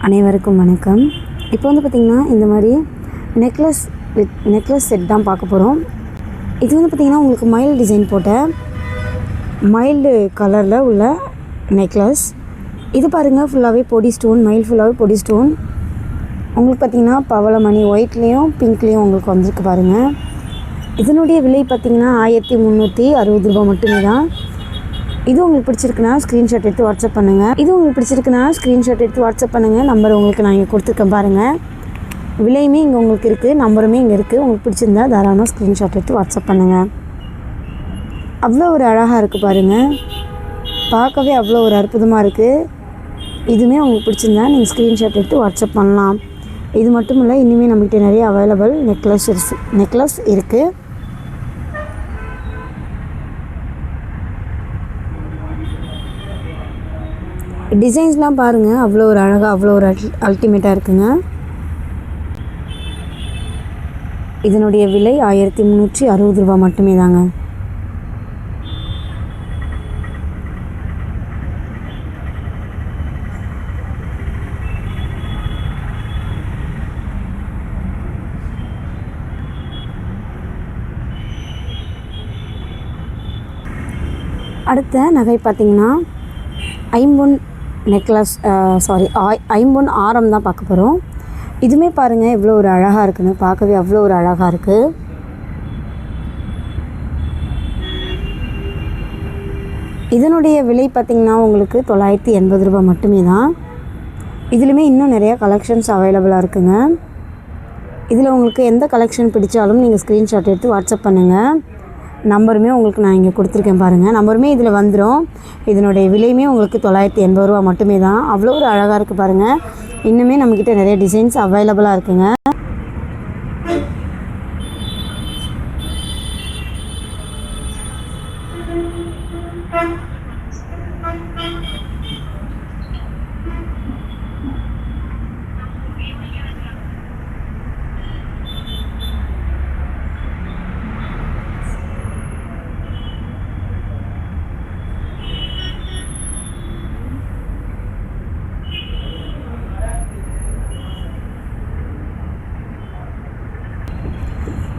அனைவருக்கும் வணக்கம். இப்போ வந்து பார்த்திங்கன்னா இந்த மாதிரி நெக்லஸ் செட் தான் பார்க்க போகிறோம். இது வந்து பார்த்திங்கன்னா உங்களுக்கு மைல்டு டிசைன் போட்ட மைல்டு கலரில் உள்ள நெக்லஸ். இது பாருங்கள், ஃபுல்லாகவே பொடி ஸ்டோன், மயில் ஃபுல்லாகவே பொடி ஸ்டோன். உங்களுக்கு பார்த்திங்கன்னா பவளமணி ஒயிட்லேயும் பிங்க்லேயும் உங்களுக்கு வந்திருக்கு பாருங்கள். இதனுடைய விலை பார்த்திங்கன்னா 1360 ரூபா மட்டுமே தான். இது உங்களுக்கு பிடிச்சிருக்குன்னா ஸ்க்ரீன்ஷாட் எடுத்து வாட்ஸ்அப் பண்ணுங்கள். நம்பர் உங்களுக்கு நான் இங்கே கொடுத்துருக்கேன் பாருங்கள். விலையுமே இங்கே உங்களுக்கு இருக்குது, நம்பருமே இங்கே இருக்குது. உங்களுக்கு பிடிச்சிருந்தா தாராளமாக ஸ்க்ரீன்ஷாட் எடுத்து வாட்ஸ்அப் பண்ணுங்கள். அவ்வளோ ஒரு அழகாக இருக்குது பாருங்கள், பார்க்கவே அவ்வளோ ஒரு அற்புதமாக இருக்குது. இதுவுமே உங்களுக்கு பிடிச்சிருந்தா நீங்கள் ஸ்க்ரீன்ஷாட் எடுத்து வாட்ஸ்அப் பண்ணலாம். இது மட்டும் இல்லை, இனிமேல் நம்மகிட்ட நிறைய அவைலபிள் நெக்லஸ் இருக்குது. டிசைன்ஸ்லாம் பாருங்கள், அவ்வளோ ஒரு அழகாக அவ்வளோ ஒரு அல்டிமேட்டாக இருக்குங்க. இதனுடைய விலை 1360 ரூபா மட்டுமே தாங்க. அடுத்த நகை பார்த்திங்கன்னா ஐம்பொன் ஆரம் தான் பார்க்க போகிறோம். இதுவுமே பாருங்கள் எவ்வளோ ஒரு அழகாக இருக்குன்னு, பார்க்கவே அவ்வளோ ஒரு அழகாக இருக்குது. இதனுடைய விலை பார்த்திங்கன்னா உங்களுக்கு 980 ரூபா மட்டுமே தான். இதுலேயுமே இன்னும் நிறையா கலெக்ஷன்ஸ் அவைலபிளாக இருக்குங்க. இதில் உங்களுக்கு எந்த கலெக்ஷன் பிடிச்சாலும் நீங்கள் ஸ்க்ரீன்ஷாட் எடுத்து வாட்ஸ்அப் பண்ணுங்கள். நம்பருமே உங்களுக்கு நான் இங்கே கொடுத்துருக்கேன் பாருங்கள். நம்பருமே இதில் வந்துடும். இதனுடைய விலையுமே உங்களுக்கு 980 ரூபா மட்டுமே தான். அவ்வளோ ஒரு அழகாக இருக்குது பாருங்கள். இன்னுமே நம்மக்கிட்ட நிறைய டிசைன்ஸ் அவைலபிளாக இருக்குங்க.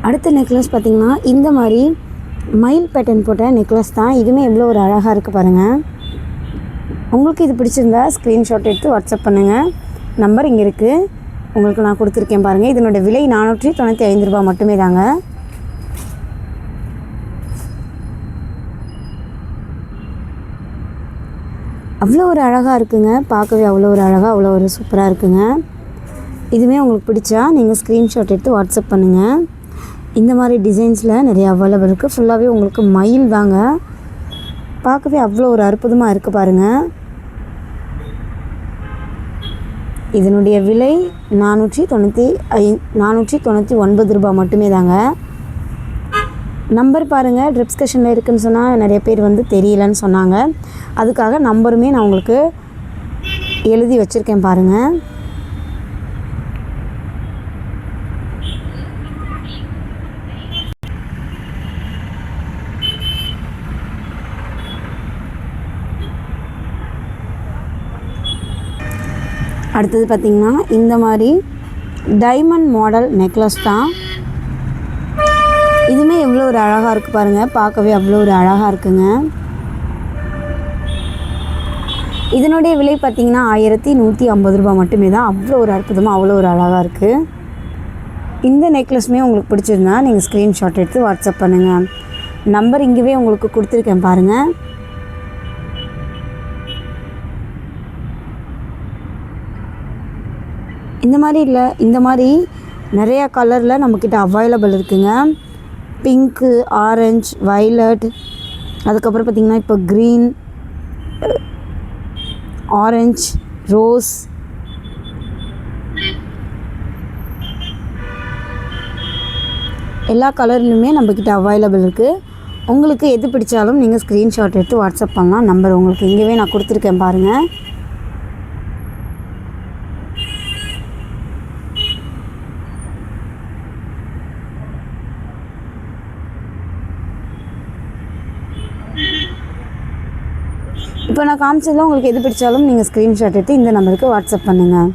அடுத்த நெக்லஸ் பார்த்திங்கன்னா இந்த மாதிரி மயில் பேட்டர்ன் போட்ட நெக்லஸ் தான். இதுவுமே எவ்வளோ ஒரு அழகாக இருக்குது பாருங்கள். உங்களுக்கு இது பிடிச்சிருந்தா ஸ்க்ரீன்ஷாட் எடுத்து வாட்ஸ்அப் பண்ணுங்கள். நம்பர் இங்கே இருக்குது, உங்களுக்கு நான் கொடுத்துருக்கேன் பாருங்கள். இதனோட விலை 495 ரூபா மட்டுமே தாங்க. அவ்வளோ ஒரு அழகாக இருக்குங்க, பார்க்கவே அவ்வளோ ஒரு அழகாக அவ்வளோ ஒரு சூப்பராக இருக்குங்க. இதுவுமே உங்களுக்கு பிடிச்சா நீங்கள் ஸ்க்ரீன்ஷாட் எடுத்து வாட்ஸ்அப் பண்ணுங்கள். இந்த மாதிரி டிசைன்ஸில் நிறைய அவைலபிள் இருக்குது. ஃபுல்லாகவே உங்களுக்கு மயில் தாங்க, பார்க்கவே அவ்வளோ ஒரு அற்புதமாக இருக்குது பாருங்கள். இதனுடைய விலை 499 ரூபா மட்டுமே தாங்க. நம்பர் பாருங்கள், டிஸ்கிரிப்ஷனில் இருக்குதுன்னு சொன்னால் நிறைய பேர் வந்து தெரியலன்னு சொன்னாங்க. அதுக்காக நம்பருமே நான் உங்களுக்கு எழுதி வச்சுருக்கேன் பாருங்கள். அடுத்தது பார்த்திங்கன்னா இந்த மாதிரி டைமண்ட் மாடல் நெக்லஸ் தான். இதுவுமே எவ்வளோ ஒரு அழகாக இருக்குது பாருங்கள், பார்க்கவே அவ்வளோ ஒரு அழகாக இருக்குங்க. இதனுடைய விலை பார்த்திங்கன்னா 1150 ரூபா மட்டுமே தான். அவ்வளோ ஒரு அற்புதமாக அவ்வளோ ஒரு அழகாக இருக்குது. இந்த நெக்லஸுமே உங்களுக்கு பிடிச்சிருந்தா நீங்கள் ஸ்க்ரீன்ஷாட் எடுத்து வாட்ஸ்அப் பண்ணுங்கள். நம்பர் இங்கேவே உங்களுக்கு கொடுத்துருக்கேன் பாருங்கள். இந்த மாதிரி நிறையா கலரில் நம்மக்கிட்ட அவைலபிள் இருக்குங்க. பிங்க்கு, ஆரஞ்சு, வைலட், அதுக்கப்புறம் பார்த்திங்கன்னா இப்போ க்ரீன், ஆரஞ்சு, ரோஸ், எல்லா கலர்லையுமே நம்மக்கிட்ட அவைலபிள் இருக்குது. உங்களுக்கு எது பிடிச்சாலும் நீங்கள் ஸ்க்ரீன்ஷாட் எடுத்து வாட்ஸ்அப் பண்ணலாம். நம்பர் உங்களுக்கு இங்கேவே நான் கொடுத்துருக்கேன் பாருங்கள். இப்போ நான் காமிச்சதில் உங்களுக்கு எது பிடிச்சாலும் நீங்கள் ஸ்க்ரீன்ஷாட் எடுத்து இந்த நம்பருக்கு வாட்ஸ்அப் பண்ணுங்கள்.